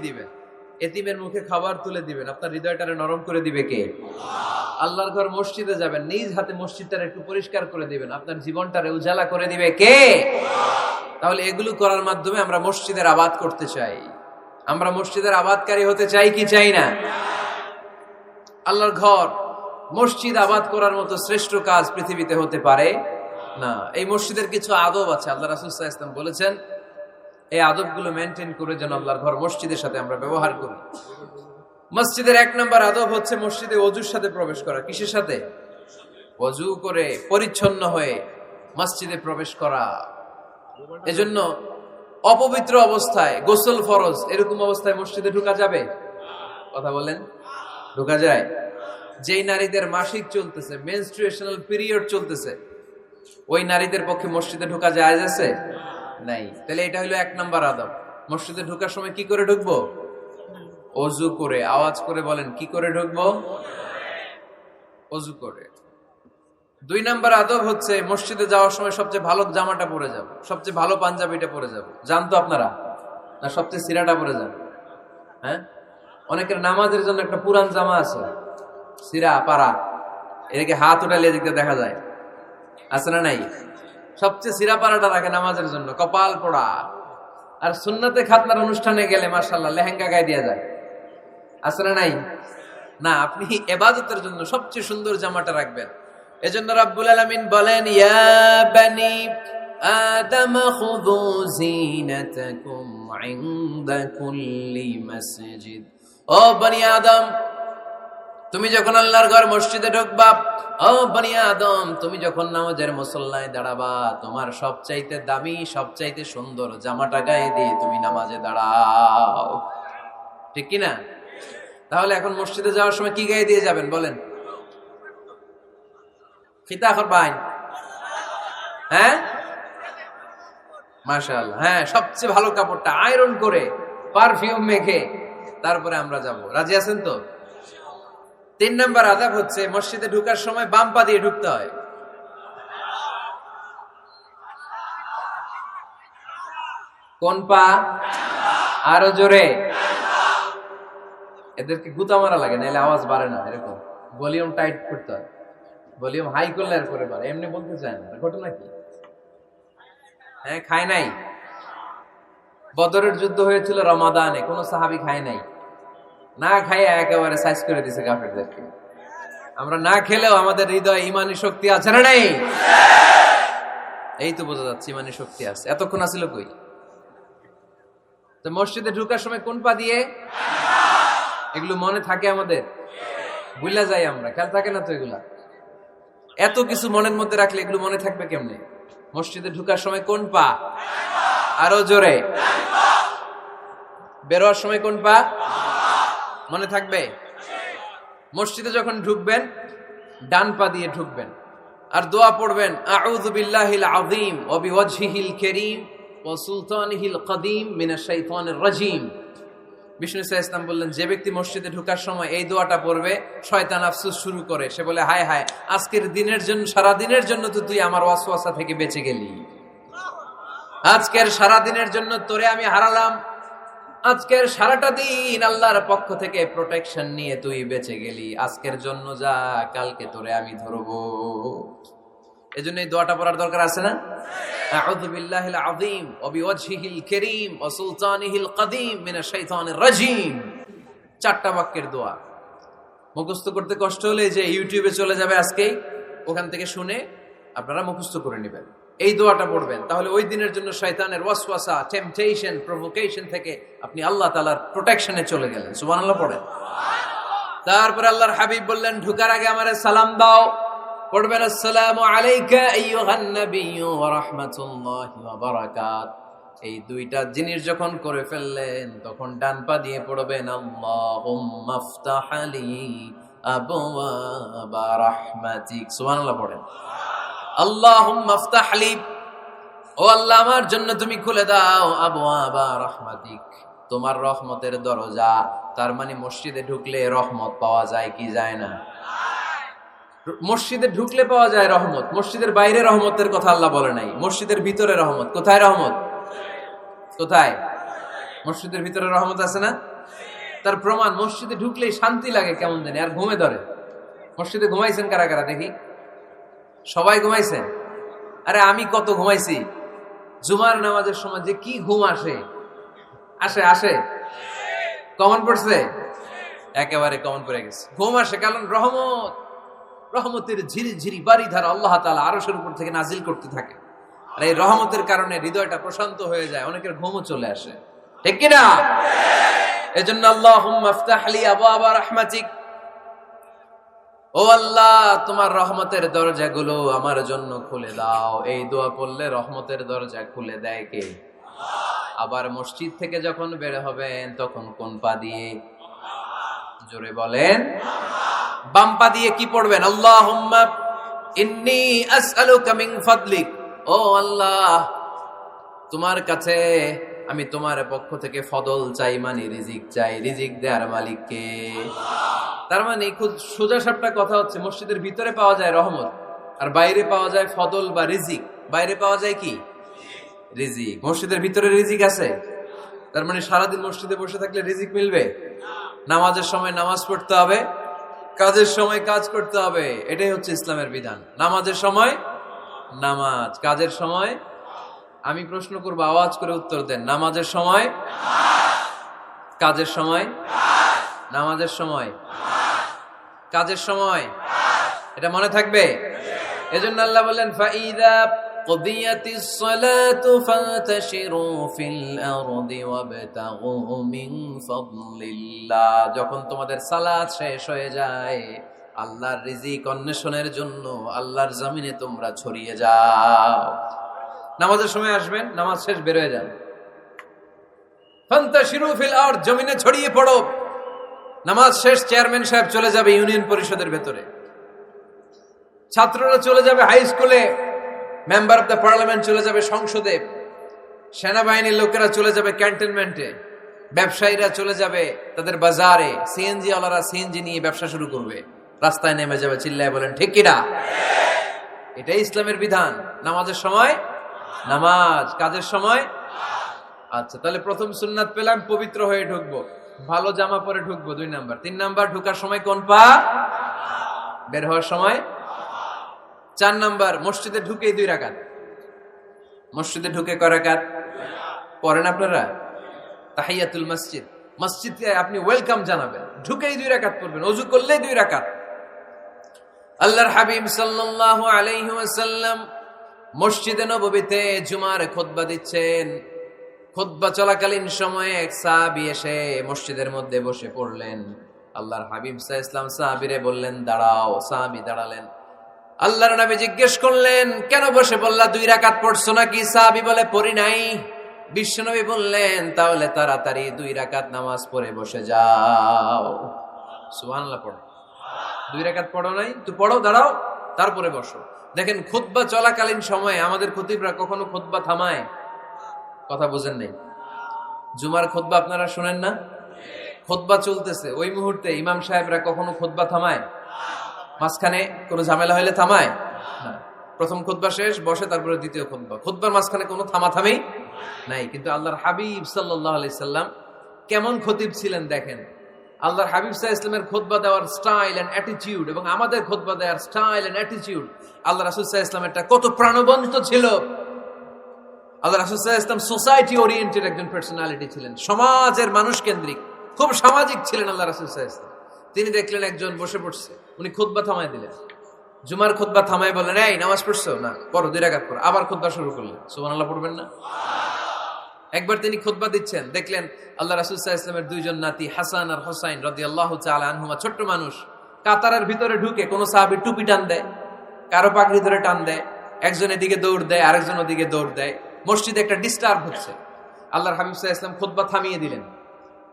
দিবেন, এতিমের মুখে খাবার তুলে দিবেন, আপনার হৃদয়টারে নরম করে দিবে কে? আল্লাহর ঘর মসজিদে যাবেন, নিজ হাতে মসজিদটারে একটু পরিষ্কার করে দিবেন, আপনার জীবনটারে উজালা করে দিবে কে? তাহলে এগুলো করার মাধ্যমে আমরা মসজিদের আবাদ করতে চাই। আমরা মসজিদের আবাদকারী হতে চাই কি চাই না? আল্লাহর ঘর মসজিদ আবাদ করার মতো শ্রেষ্ঠ কাজ পৃথিবীতে হতে পারে না। এই মসজিদের কিছু আদব আছে, আল্লাহ রাসূল সাল্লাল্লাহু আলাইহি ওয়াসাল্লাম বলেছেন এই আদবগুলো মেনটেন করে যেন আল্লাহর ঘর মসজিদের সাথে আমরা ব্যবহার করি। মসজিদের 1 নম্বর আদব হচ্ছে মসজিদে ওযুর সাথে প্রবেশ করা। কিসের সাথে? ওযু করে পরিচ্ছন্ন হয়ে মসজিদে প্রবেশ করা। এজন্য অপবিত্র অবস্থায় গোসল ফরজ, এরকম অবস্থায় মসজিদে ঢোকা যাবে? কথা বলেন, ঢোকা যায়? যেই নারীদের মাসিক চলতেছে, মেনস্ট্রুয়েশনাল পিরিয়ড চলতেছে, ওই নারীদের পক্ষে মসজিদে ঢোকা জায়েজ আছে? নাই। তাহলে এটা হলো 1 নম্বর আদব। মসজিদে ঢোকার সময় কি করে ঢুকবো? ওযু করে। আওয়াজ করে বলেন, কি করে ঢুকবো? ওযু করে। 2 নম্বর আদব হচ্ছে মসজিদে যাওয়ার সময় সবচেয়ে ভালো জামাটা পরে যাব, সবচেয়ে ভালো পাঞ্জাবিটা পরে যাব। জানতো আপনারা? না সবচেয়ে সিরাটা পরে যান? হ্যাঁ, অনেকের নামাজের জন্য একটা পুরান জামা আছে, সিরা পাড়া, এদিকে হাত উঠালে এদিকে দেখা যায়, আছে না নাই? সবচেয়ে সিরা পাড়াটা রাখে নামাজের জন্য, কপাল পোড়া। আর সুন্নাতে খাতনার অনুষ্ঠানে গেলে মাশাআল্লাহ লেহেঙ্গা গায়ে দেয়া যায়, আছে না নাই? না, আপনি ইবাদতের জন্য সবচেয়ে সুন্দর জামাটা রাখবেন। এজন্য রাব্বুল আলামিন বলেন, ইয়া বানি আদম খুযু যিনাতাকুম ইনদা কুল্লি মাসজিদ। ও বনি আদম, তুমি যখন আল্লাহর ঘর মসজিদে ঢুকবা, ও বনি আদম, তুমি যখন নামাজের মুসল্লায় দাঁড়াবা, তোমার সবচাইতে দামি, সবচাইতে সুন্দর জামাটা গায়ে দিয়ে তুমি নামাজে দাঁড়াও। ঠিক কি না? তাহলে এখন মসজিদে যাওয়ার সময় কি গায়ে দিয়ে যাবেন বলেন? ফিতা করবেন? হ্যাঁ, মাশাআল্লাহ, হ্যাঁ, সবচেয়ে ভালো কাপড়টা আয়রন করে পারফিউম মেখে তারপরে আমরা যাব। রাজি আছেন তো? 3 নম্বর আদব হচ্ছে মসজিদে ঢোকার সময় বাম পা দিয়ে ঢুকতে হয়। কোন পা? আরো জোরে। এদেরকে গুতা মারা লাগে, নাহলে আওয়াজ বাড়ে না। এরকম ভলিউম টাইট করতে হয়, ভলিউম হাই করলে এরপরে বাড়ে। এমনি বলতে চায় না। ঘটনা কি? হ্যাঁ, খায় নাই। বদরের যুদ্ধ হয়েছিল রমাদানে, কোন সাহাবী খায় নাই। না খাইয়া একেবারে সাইজ করে দিছে কাফেরদেরকে। আমরা না খেলেও আমাদের হৃদয়ে ইমানি শক্তি আছে না নাই? এই তো বোঝা যাচ্ছে ইমানি শক্তি আছে। এতক্ষণ আছিল কই? তো মসজিদে ঢোকার সময় কোন পা দিয়ে? এগুলো মনে থাকে আমাদের? ভুলা যাই আমরা, খেয়াল থাকে না তো এগুলা। এত কিছু মনের মধ্যে রাখলে এগুলো মনে থাকবে কেমনে? মসজিদে ঢোকার সময় কোন পা? আরো জোরে। বেরোয়ার সময় কোন পা? মনে থাকবে? মসজিদে যখন ঢুকবেন ডান পা দিয়ে ঢুকবেন, আর দোয়া পড়বেন, আউযু বিল্লাহিল আযীম ওয়া বিওয়াজহিল কারীম ওয়া সুলতানিহিল কদীম মিনাশ শাইতানির রাজীম। বিষ্ণু সাল্লাল্লাহু আলাইহি ওয়াসাল্লাম বললেন, যে ব্যক্তি মসজিদে ঢোকার সময় এই দোয়াটা পড়বে, শয়তান আফসোস শুরু করে। সে বলে, হায় হায়, আজকের দিনের জন্য, সারা দিনের জন্য তো তুই আমার ওয়াসওয়াসা থেকে বেঁচে গেলি। আজকের সারা দিনের জন্য তোরে আমি হারালাম। আজকের সারাটা দিন আল্লাহর পক্ষ থেকে প্রোটেকশন নিয়ে তুই বেঁচে গেলি। আজকের জন্য যা, কালকে তোরে আমি ধরবো। এজন্য এই দোয়াটা পড়ার দরকার আছে না? আউযু বিল্লাহিল আযীম ওয়া বিওয়াজহিল কারীম ওয়া সুলতানিহিল কদীম মিনাশ শাইতানির রাজীম। 4টা বাক্যের দোয়া। মুখস্থ করতে কষ্ট হলে যে ইউটিউবে চলে যাবে আজকেই, ওখান থেকে শুনে আপনারা মুখস্থ করে নেবেন। এই দোয়াটা পড়বেন, তাহলে ওই দিনের জন্য শয়তানের ওয়াসওয়াসা, টেম্পটেশন, প্রভোকেশন থেকে আপনি আল্লাহ তাআলার প্রোটেকশনে চলে গেলেন। সুবহানাল্লাহ পড়েন। তারপর আল্লাহর হাবিব বললেন, ঢোকার আগে আমারে সালাম দাও। পড়বেন, আসসালামু আলাইকা আইয়ুহান নাবিয়্যু ওয়া রাহমাতুল্লাহি ওয়া বারাকাত। এই 2টা জিনিস যখন করে ফেললেন, তখন ডান পা দিয়ে পড়বেন, আল্লাহুম্মা ইফতাহ লি আবওয়াবা রাহমাতিক। সুবহানাল্লাহ পড়েন। আল্লাহুম্মা ইফতাহ লি, ও আল্লাহ আমার জন্য তুমি খুলে দাও আবওয়াবা রাহমাতিক, তোমার রহমতের দরজা। তার মানে মসজিদে ঢুকলে রহমত পাওয়া যায় কি যায় না? মসজিদে ঢুকলে পাওয়া যায় রহমত। মসজিদের বাইরে রহমতের কথা আল্লাহ বলে নাই, মসজিদের ভিতরে রহমত। কোথায় রহমত? কোথায়? মসজিদের ভিতরে রহমত আছে না? তার প্রমাণ মসজিদে ঢুকলেই শান্তি লাগে কেমন জানি, আর ঘুমে ধরে। মসজিদে ঘুমাইছেন কারা কারা দেখি? সবাই ঘুমাইছেন? আরে আমি কত ঘুমাইছি। জুমার নামাজের সময় যে কি ঘুম আসে, আসে আসে কমন পড়ছে, একেবারে কমন পড়ে গেছে। ঘুম আসে কারণ রহমতের ঝিরি ঝিরি বাড়ি ধারা আল্লাহ তাআলা আরশের উপর থেকে নাজিল করতে থাকে, আর এই রহমতের কারণে হৃদয়টা প্রশান্ত হয়ে যায়, অনেকের ঘুমও চলে আসে, ঠিক কিনা? এজন্য আল্লাহুম্মা ইফতাহ লি আবওয়াবা রাহমাতিক, ও আল্লাহ তোমার রহমতের দরজাগুলো আমার জন্য খুলে দাও। এই দোয়া পড়লে রহমতের দরজা খুলে দেয় কে? আবার মসজিদ থেকে যখন বের হবেন তখন কোন পা দিয়ে? জোরে বলেন। বাম পা দিয়ে কি পড়বেন? আল্লাহুম্মা ইন্নী আসআলুকা মিন ফাদলিক, ও আল্লাহ তোমার কাছে আমি তোমার পক্ষ থেকে ফদল চাই, মানে রিজিক চাই। রিজিক দেয়ার মালিক কে? তার মানে খুব সোজা সাপটা কথা হচ্ছে, মসজিদের ভিতরে পাওয়া যায় রহমত, আর বাইরে পাওয়া যায় ফদল বা রিজিক। বাইরে পাওয়া যায় কি? রিজিক। মসজিদের ভিতরে রিজিক আছে। তার মানে সারাদিন মসজিদে বসে থাকলে রিজিক মিলবে? নামাজের সময় নামাজ পড়তে হবে, কাজের সময় কাজ করতে হবে, এটাই হচ্ছে ইসলামের বিধান। নামাজের সময় নামাজ, কাজের সময়। আমি প্রশ্ন করবো, আওয়াজ করে উত্তর দেন। নামাজের সময়, কাজের সময়, নামাজের সময়, কাজের সময়, এটা মনে থাকবে। এজন্য আল্লাহ বললেন ফাইদা কুদিয়াতিস সালাতু ফান্তাশিরু ফিল আরদি ওয়াবতাগু মিন ফাদলিল্লাহ, যখন তোমাদের সালাত শেষ হয়ে যায় আল্লাহর রিজিক অন্বেষণের জন্য আল্লাহর জমিনে তোমরা ছড়িয়ে যাও। নামাজের সময় আসবেন, নামাজ শেষ বের হয়ে যান, ফান্তাশিরু ফিল আরদ, জমিনে ছড়িয়ে পড়ো। নামাজ শেষ চেয়ারম্যান সাহেব চলে যাবে ইউনিয়ন পরিষদের ভেতরে, ছাত্ররা চলে যাবে হাই স্কুলে, মেম্বার অফ দ্য পার্লামেন্ট চলে যাবে সংসদে, সেনাবাহিনীর লোকেরা চলে যাবে ক্যান্টনমেন্টে, ব্যবসায়ীরা চলে যাবে তাদের বাজারে, সিএনজি ওয়ালারা সিএনজি নিয়ে ব্যবসা শুরু করবে, রাস্তায় নেমে যাবে, চিল্লায় বলেন ঠিক কিনা? এটাই ইসলামের বিধান। নামাজের সময় নামাজ, কাজের সময়। আচ্ছা, তাহলে প্রথম সুন্নাত পেলাম, পবিত্র হয়ে ঢুকবো, ভালো জামা পরে ঢুকবো 2 নাম্বার। 3 নাম্বার, ঢুকার সময় কোন পা, বের হওয়ার সময় 4 নাম্বার, মসজিদে ঢুকে 2 রাকাত। মসজিদে ঢুকে কয় রাকাত পড়েন আপনারা? তাহিয়াতুল মসজিদ, মসজিদে আপনি ওয়েলকাম জানাবেন, ঢুকেই 2 রাকাত পড়বেন, ওযু করলেই 2 রাকাত। আল্লাহর হাবিব সাল্লাল্লাহু আলাইহি ওয়াসাল্লাম মসজিদে নববীতে জুমার খুতবা দিচ্ছেন। খুতবা চলাকালীন সময়ে এক সাহাবী এসে মসজিদের মধ্যে বসে পড়লেন। আল্লাহর হাবিব সাল্লাল্লাহু আলাইহি ওয়াসাল্লাম সাহাবীরে বললেন দাঁড়াও। সাহাবী দাঁড়ালেন। আল্লাহর নবী জিজ্ঞেস করলেন কেন বসে বললা, 2 রাকাত পড়ছো নাকি? সাহাবী বলে পড়ি নাই। বিশ্বনবী বললেন তাহলে তাড়াতাড়ি 2 রাকাত নামাজ পড়ে বসে যাও। সুবহানাল্লাহ পড়ো। 2 রাকাত পড়ো নাই তো পড়ো, দাঁড়াও, তারপরে বসো। দেখেন খুতবা চলাকালীন সময়ে আমাদের খতিবরা কখনো খুতবা থামায়? কথা বুঝেন নাই? জুমার খুতবা আপনারা শুনেন না? খুতবা চলতেছে, ওই মুহূর্তে ইমাম সাহেবরা কখনো খুতবা থামায়? মাঝখানে কোনো ঝামেলা হইলে থামায় না। প্রথম খুতবা শেষ, বসে, তারপরে দ্বিতীয় খুতবা। খুতবার মাঝখানে কোনো থামাথামি নাই। কিন্তু আল্লাহর হাবিব সাল্লাল্লাহু আলাইহি সাল্লাম কেমন খতিব ছিলেন দেখেন। আল্লাহর হাবিব সাল্লাল্লাহু আলাইহি সাল্লামের খুতবা দেওয়ার স্টাইল এন্ড অ্যাটিটিউড এবং আমাদের খুতবা দেওয়ার স্টাইল এন্ড অ্যাটিটিউড, আল্লাহ রাসূল সাল্লাল্লাহু আলাইহি সাল্লামেরটা কত প্রাণবন্ত ছিল। আল্লাহ রাসূল সাল্লাল্লাহু আলাইহি সাল্লাম সোসাইটি ওরিয়েন্টেড একজন পার্সোনালিটি ছিলেন, সমাজের মানুষ কেন্দ্রিক, খুব সামাজিক ছিলেন আল্লাহ রাসূল সাল্লাল্লাহু আলাইহি সাল্লাম। তিনি দেখলেন একজন বসে পড়ছে, উনি খুতবা থামায় দিলেন। জুমার খুতবা থামায় বললেন এই নামাজ পড়ছো না, পড়ো 2 রাকাত পড়ো। আবার খুতবা শুরু করলেন। সুবহানাল্লাহ পড়বেন না? একবার তিনি খুতবা দিচ্ছেন, দেখলেন আল্লাহ রাসূল সাল্লাল্লাহু আলাইহি ওয়াসাল্লামের 2 জন নাতি হাসান আর হুসাইন রাদিয়াল্লাহু তাআলা আনহুমা, ছোট্ট মানুষ, কাতারের ভিতরে ঢুকে কোন সাহাবী টুপি টান দেয়, কারো পাগড়ি ধরে টান দেয়, একজন এদিকে দৌড় দেয়, আরেকজন ওদিকে দৌড় দেয়। মসজিদে একটা ডিস্টার্ব হচ্ছে। আল্লাহর হাবিব সাল্লাল্লাহু আলাইহি ওয়াসাল্লাম খুতবা থামিয়ে দিলেন,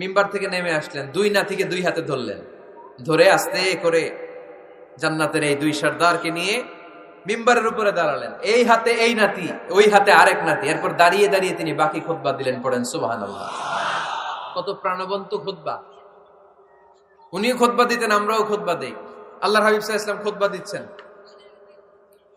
মিম্বার থেকে নেমে আসলেন, 2 নাতিকে 2 হাতে ধরলেন, ধরে আস্তে করে জান্নাতের এই 2 সর্দারকে নিয়ে মিম্বারের উপরে দাঁড়ালেন। এই হাতে এই নাতি, ওই হাতে আরেক নাতি। এরপর দাঁড়িয়ে দাঁড়িয়ে তিনি বাকি খুতবা দিলেন। পড়েন সুবহানাল্লাহ। কত প্রাণবন্ত খুতবা। উনিও খুতবা দিতেন, আমরাও খুতবা দেই। আল্লাহর হাবিব সাল্লাল্লাহু আলাইহি ওয়াসাল্লাম খুতবা দিচ্ছেন।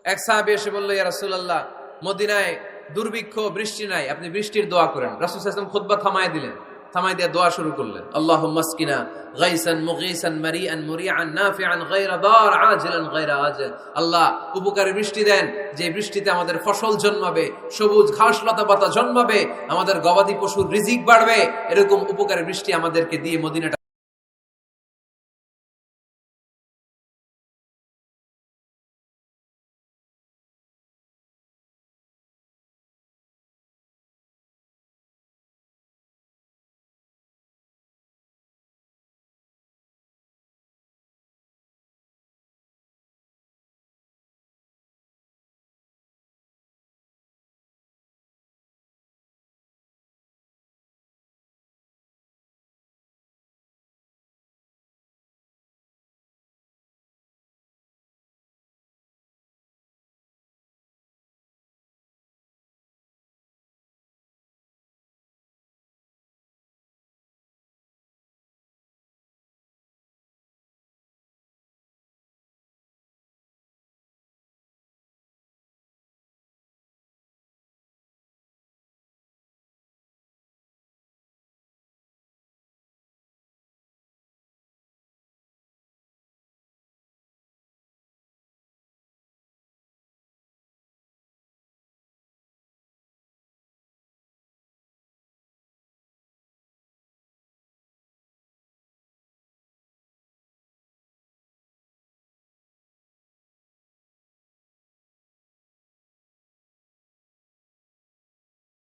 এক সাহাবী এসে বলল ইয়া রাসূলুল্লাহ, মদিনায় দুর্ভিক্ষ, বৃষ্টি নাই, আপনি বৃষ্টির দোয়া করেন। রাসূল সাল্লাল্লাহু আলাইহি ওয়াসাল্লাম খুতবা থামায় দিলেন। থামাই দিয়ে দোয়া শুরু করলেন, আল্লাহুম্মা আসকিনা গাইসান মুগীসান মারিআন মুরিআন নাফিআন গায়রা দার আজিলান গায়রা আজিল। আল্লাহ উপকারী বৃষ্টি দেন, যে বৃষ্টিতে আমাদের ফসল জন্মাবে, সবুজ ঘাস লতা পাতা জন্মাবে, আমাদের গবাদি পশুর রিজিক বাড়বে, এরকম উপকারী বৃষ্টি আমাদেরকে দিয়ে মদিনাটা